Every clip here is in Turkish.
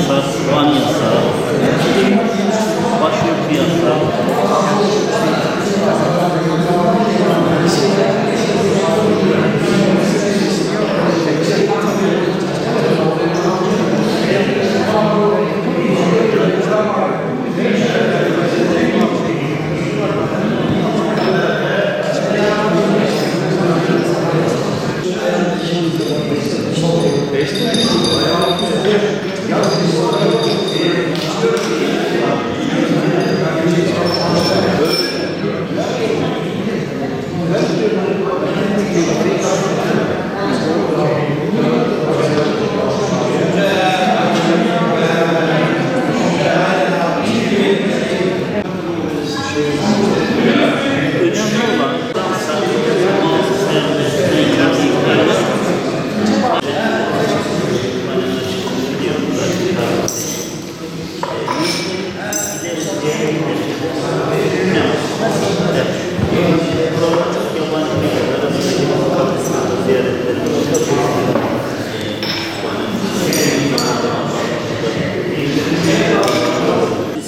yasak, van yasağı, başörtü yasağı.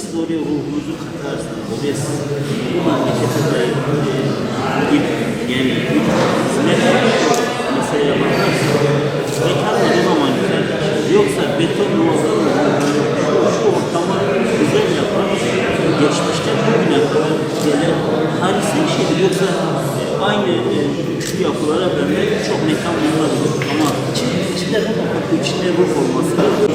Siz oraya ruhunuzu katarsınız, oraya bu memlekete dair yani hizmet meseleye bakarsınız. Mekan ne zaman güzelleşir? Yoksa beton şu ortamı güzel yapan, geçmişten bugüne kadar gelen harika bir şeydir. Yoksa aynı şu yapılara benzer çok mekan bulunabilir. Ama içinde ruh olması lazım.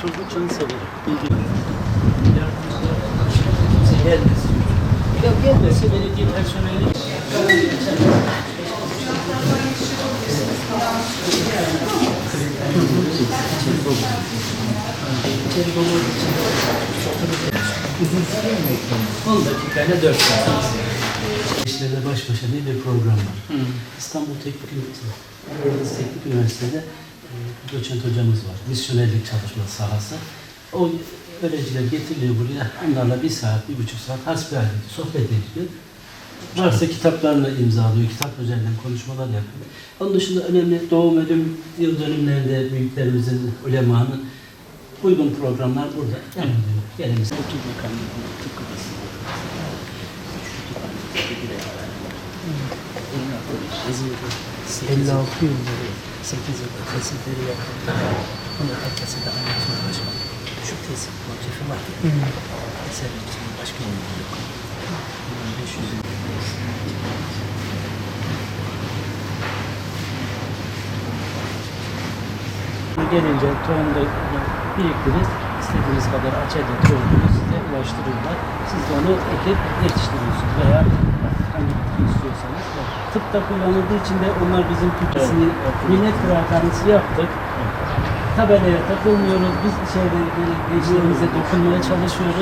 Çocukçanı severim. Gelmesin. Ya gelmese belediye personeli uzun süre mi ekranı? 10 dakikayla 4 saat. İşlerle baş başa diye bir program var. İstanbul Teknik Üniversitesi'nde doçent hocamız var. Misyonerlik çalışması sahası. O öğrenciler getiriliyor buraya. Onlarla 1 saat, 1,5 saat hasbihal sohbet ediliyor. Varsa kitaplarını imzalıyor, kitap üzerinden konuşmalar yapıyor. Onun dışında önemli doğum ölüm yıl dönümlerinde büyüklerimizin, ulemanın uygun programlar burada yapılıyor. Gelimiz. 30 makamlı tıpkı basın. İzmir'de 56 yılında 8 yılda tezleri yapıldı. Onun herkese de anlatıyor başkan. Şu tezin motifi var. Eserin içinde başka yolda yok. 500 yıl. Gelince tohumda biriktirip istediğiniz kadar açıda tohumunu size ulaştırırlar. Siz de onu ekip yetiştiriyorsunuz veya hangi bitki istiyorsanız. Tıpta kullanıldığı için de onlar bizim Türkçesini millet kıraathanesi yaptık. Tabelaya takılmıyoruz. Biz gençlerimize dokunmaya çalışıyoruz.